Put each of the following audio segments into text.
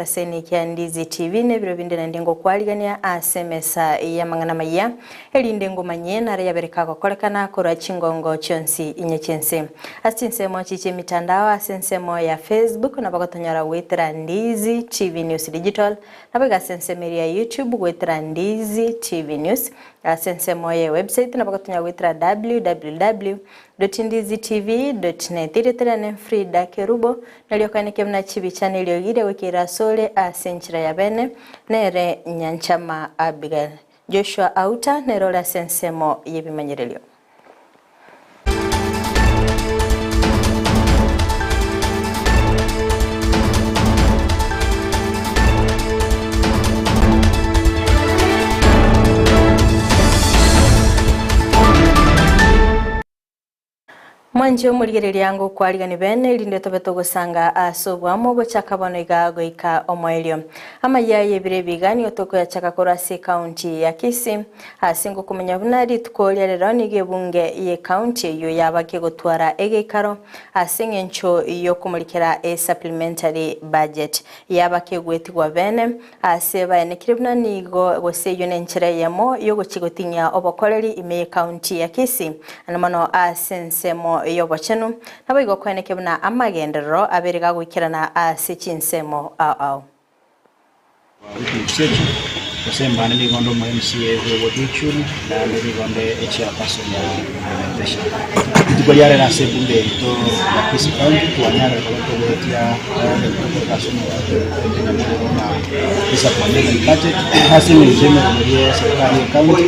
taseni kia Ndizi TV ne biro binde ndengo kwaligania asemesa ya mangana maya elindengo manyena ya bereka kokolekana kora chingongo chonsi inyechense asinsemo chiche mitandao asensemo ya Facebook na bagotonyara wetera Ndizi TV News Digital na baga sensemo ya YouTube wetera Ndizi TV News asensemo ya website na bagotonyara wetera www.ndizitv.net ireterane Fridah Kerubo naliokanike mna chibi channel yogire wekira sole asenchira ya bene nere nyanchama Abigail Joshua Auta nerola sensemo yebimanyerelio. Mwanjo muligere lyango kwaligani bene linde tobeto gusanga asobwamo bochakabono igago ika omoelio Amayia yebire bigani otoko ya chakakora se county ya Kisii asingo kumenya bunari tukolya lero nige bunge ye county yo yabake gotwara egekaro asingencho yo kumulikira a supplementary budget yabake gwetigwa bene aseba enekiribuna nigo gose yo nenchire yamo yo gochigotinya obokoleri ime county ya Kisii anamano asensemo yobochenu nabigo kweneke buna amagendero aberiga gwikirana asichinsemo ao Kusechu kusemba ni gondo mu MCA wotichuni na ni gondo chairperson ya implementation itiko yare na sebunde to ya Kisii County tuanyara kwa kutia implementation na pesa kwa budget hasi ni jeme ya serikali ya county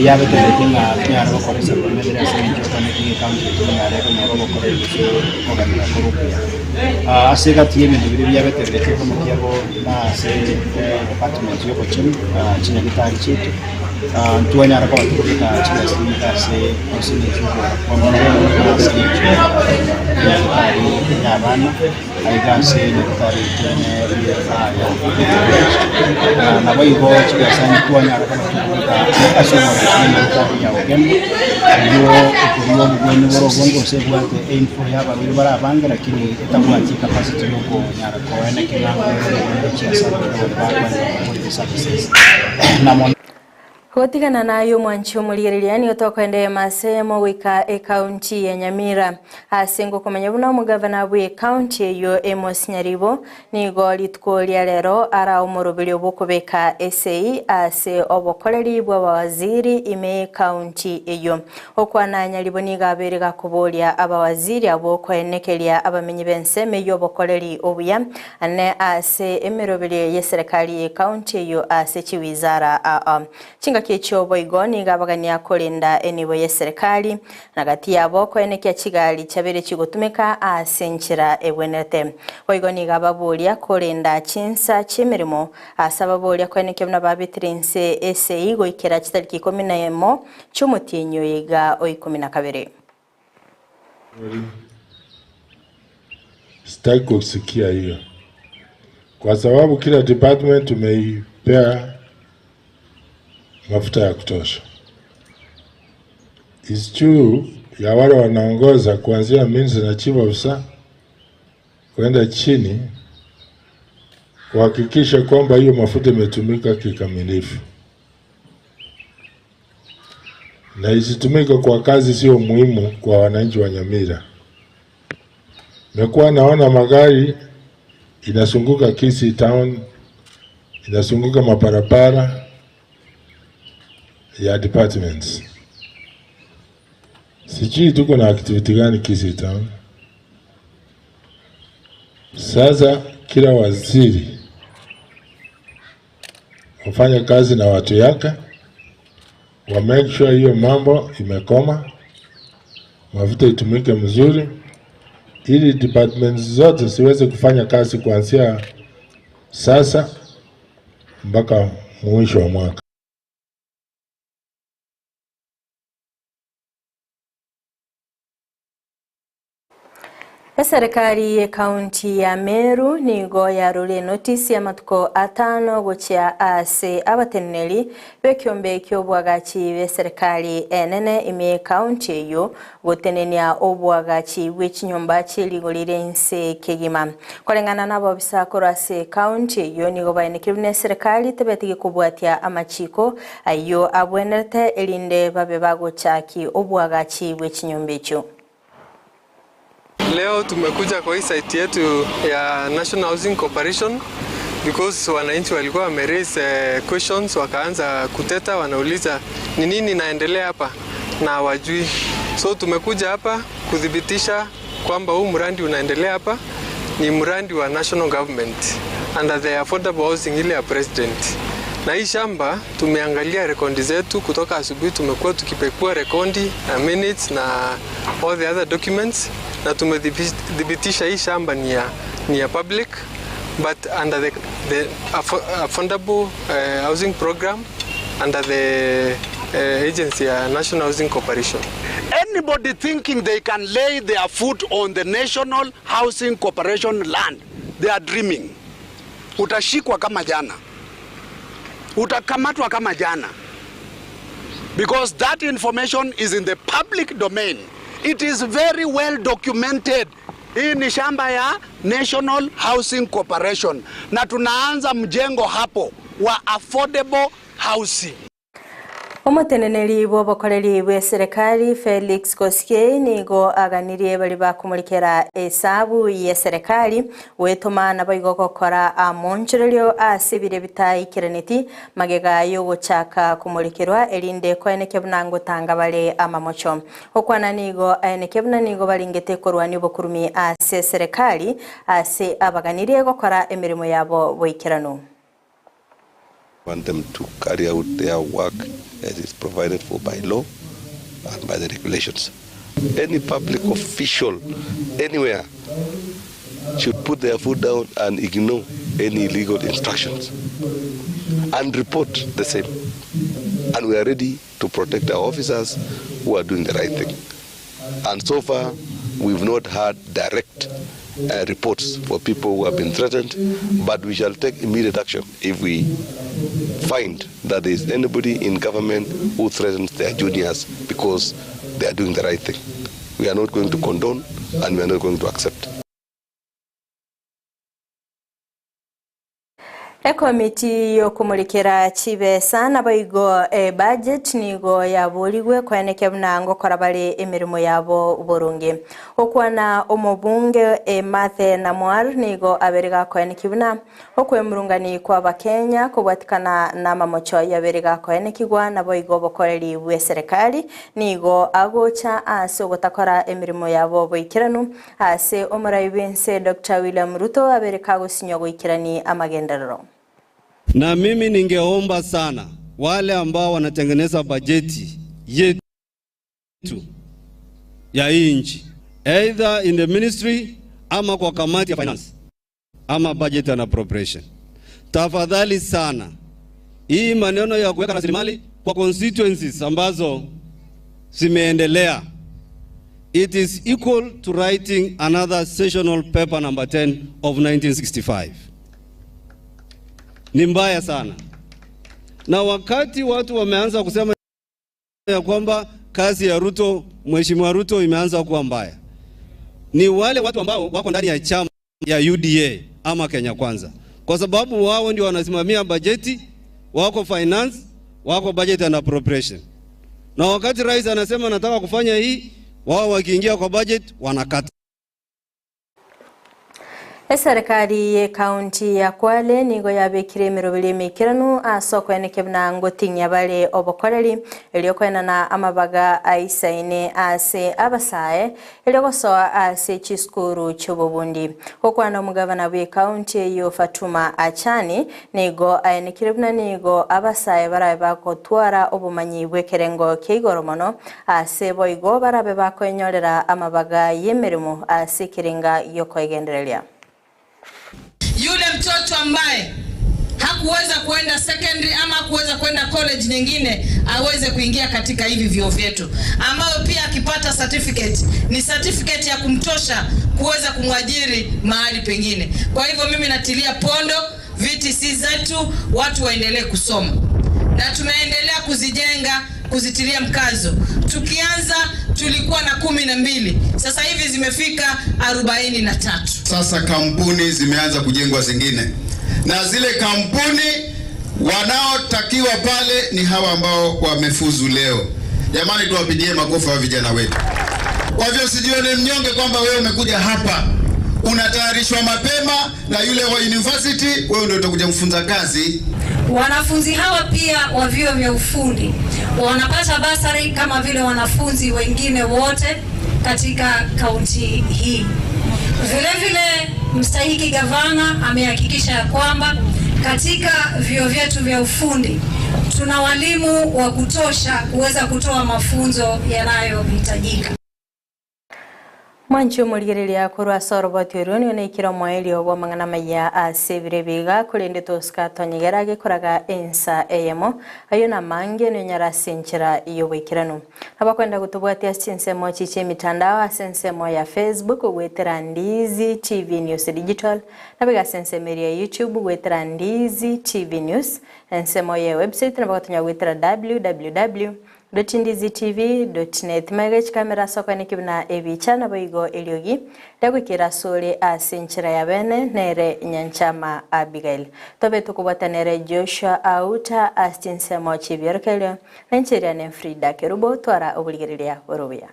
ya betenga ya roho kwa supplementary assessment kwa ni county ya roho na roho kwa organiza korupia asega tieme ndibiri ya betenga kwa mkiago na department yoko chini chini kitari chetu tuanya rako kutoka chini sisi osini kwa mwanzo ya bana aigase kitari tene ya na boigo chika sana tuanya rako kutoka asoma chini ya ogembo ndio mwenu boro bongo sebwate info ya babiri barabanga lakini itakuwa capacity yoko nyara kwa ene kilango cha Kotigana nayo mwancho muliriliani otokwende masemo wika county ya Nyamira asengo kumenya buna mugavana bwe county yo Emos Nyaribo nigo litkolya lero ara umurubili obukubeka SAE ase obokoleri bwa waziri ime county eyo okwana Nyaribo niga aberega kubolya abawaziri abokwenekelya abamenyi benseme yo bokoleri obuya ane ase emirobili ye serikali county yo ase chiwizara chinga kecho boigoni gabagania kolenda enibo ye serikali nagati yabo kwenekya kigali chabere kigotumeka asenchira ebwenete boigoni gababulia kolenda Chinsa chimirimo asababulia kwenekya bna babitrinse SAE goikera kitariki 11 cyumutinyo yiga 12. Sitaki kusikia hiyo kwa sababu kila department tumeipea mafuta ya kutosha. It's true ya wale wanaongoza kuanzia minzi na chief officer kwenda chini kuhakikisha kwamba hiyo mafuta imetumika kikamilifu. Na isitumike kwa kazi sio muhimu kwa wananchi wa Nyamira. Nimekuwa naona magari inasunguka Kisii town, inasunguka maparapara ya departments. Sijui tuko na activity gani Kisii town. Sasa kila waziri wafanya kazi na watu yake, wa make sure hiyo mambo imekoma, mafuta itumike mzuri ili departments zote siweze kufanya kazi kuanzia sasa mpaka mwisho wa mwaka. Serikali ya kaunti ya Meru nigo yarure notisi ya matuko 5 gochia ase abateneri bekyombe kyobwagachi be serikali enene ime kaunti yo gotenenia obwagachi bw'ikinyomba cy'eligorire nse kegima kolengana nabo bisakoro ase kaunti yo nigo bayenekirune serikali tebetige kubwatia amachiko ayo abwenerete elinde babe bagochaki obwagachi bw'ikinyombe cyo. Leo tumekuja kwa hii site yetu ya National Housing Corporation because wananchi walikuwa wameraise questions, wakaanza kuteta, wanauliza ni nini inaendelea hapa na wajui. So tumekuja hapa kudhibitisha kwamba huu mradi unaendelea hapa ni mradi wa national government under the affordable housing ile ya president. Na hii shamba tumeangalia rekondi zetu kutoka asubuhi, tumekuwa tukipekua rekondi na minutes na all the other documents, na tumedhibitisha hii shamba ni ya public but under the affordable housing program under the agency ya National Housing Corporation. Anybody thinking they can lay their foot on the National Housing Corporation land, they are dreaming. Utashikwa kama jana. Utakamatwa kama jana. Because that information is in the public domain. It is very well documented. Hii ni shamba ya National Housing Corporation. Na tunaanza mjengo hapo wa affordable housing. Omuteneneri bw'abakoreri bwe serikali Felix Gusii nigo aganirie bali bakumurikira esabu ya serikali wetoma nabayigo gukora amoncherero asibire bitayikiraniti magega yo guchaka kumurikirwa elinde kweneke bunango tanga bale amamocho okwana nigo ayeneke bunanigo balingete korwani bokurumi ase serikali ase abaganirie gukora emirimo yabo boikirano. Want them to carry out their work as is provided for by law and by the regulations. Any public official anywhere should put their foot down and ignore any illegal instructions and report the same. And we are ready to protect our officers who are doing the right thing. And so far, we've not had direct reports for people who have been threatened, but we shall take immediate action if we find that there is anybody in government who threatens their juniors because they are doing the right thing. We are not going to condone and we are not going to accept. Komiti yo kumurikira chibesa nabayigo budget nigo yabuligwe kweneke bunango korabale emirimo yabo burungi okwana omubunge Mathe Namwar nigo aberiga kweneke buna okwemurungani kwa bakenya kubwatikana na mamocho yaberiga kweneke gwa nabayigo bokoreri bwe serikali nigo agocha ase gotakora emirimo yabo boikiranu ase omurayibense Dr. William Ruto abereka gusinyo goikirani amagenderero. Na mimi ningeomba sana wale ambao wanatengeneza bajeti yetu ya nchi, either in the ministry ama kwa kamati ya finance ama budget and appropriation, tafadhali sana hii maneno ya kuweka rasilimali kwa constituencies ambazo zimeendelea, it is equal to writing another sessional paper number 10 of 1965. Ni mbaya sana. Na wakati watu wameanza kusema ya kwamba kazi ya Ruto, Mheshimiwa Ruto imeanza kuwa mbaya, ni wale watu ambao wako ndani ya chama ya UDA ama Kenya Kwanza, kwa sababu wao ndio wanasimamia bajeti, wako finance, wako budget and appropriation. Na wakati rais anasema nataka kufanya hii, wao wakiingia kwa budget wanakata. Serikali ya kaunti ya Kwale nigo yabekire emirobire mikiranu asoko eneke bunango tinya bale obokoreri eliokwena na amabaga aisaine ase abasae eliogosoa ase chiskuru chobobundi okwana mugavana bwe kaunti yo Fatuma Achani nigo ayenekire bunanigo abasae barabe bakotwara obumanyi bwekerengo keigoromono ase boigo barabe bakonyorera amabaga yemerimo ase kiringa yokoigenderelia. Yule mtoto ambaye hakuweza kuenda second secondary ama kuweza kwenda college nyingine aweze kuingia katika hivi vyuo vyetu, ambayo pia akipata certificate ni certificate ya kumtosha kuweza kumwajiri mahali pengine. Kwa hivyo mimi natilia pondo VTC zetu, watu waendelee kusoma, na tumeendelea kuzijenga, kuzitilia mkazo. Tukianza tulikuwa na 12, sasa hivi zimefika 43. Sasa kampuni zimeanza kujengwa zingine, na zile kampuni wanaotakiwa pale ni hawa ambao wamefuzu leo. Jamani, tuwapigie makofi wa vijana wetu. Kwa hivyo sijione mnyonge kwamba wewe umekuja hapa unatayarishwa mapema na yule wa university, wewe ndio utakuja mfunza kazi. Wanafunzi hawa pia wa vyuo vya ufundi wanapata basari kama vile wanafunzi wengine wote katika kaunti hii. Vile vile mstahiki gavana amehakikisha ya kwamba katika vyuo vyetu vya ufundi tuna walimu wa kutosha kuweza kutoa mafunzo yanayohitajika. Mwancho muligereria kurwa soroboti runi ne kiro moeli obo mangana maya asebire biga kulende toska tonyegerage kuraga ensa eyemo ayona mange no nyara sinchira iyo wekirano abakwenda gutubwatia sinsemo chiche mitandao asensemo ya Facebook gwetera Ndizi TV News Digital nabiga sensemeria YouTube gwetera Ndizi TV News ensemo ya website nabagatonya gwetera www.ndizitv.net magech kamera soko nikibna ebichana boigo eliogi dagwikira sole asinchira ya bene nere nyanchama Abigail tobe tukubatanere Joshua Auta astinsemo chibiorkelio nenchiria ne Fridah Kerubo twara obuligereria orobia.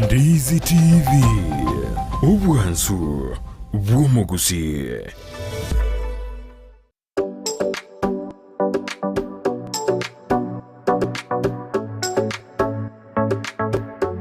Ndizi TV, ubwansu bw'omu Gusii.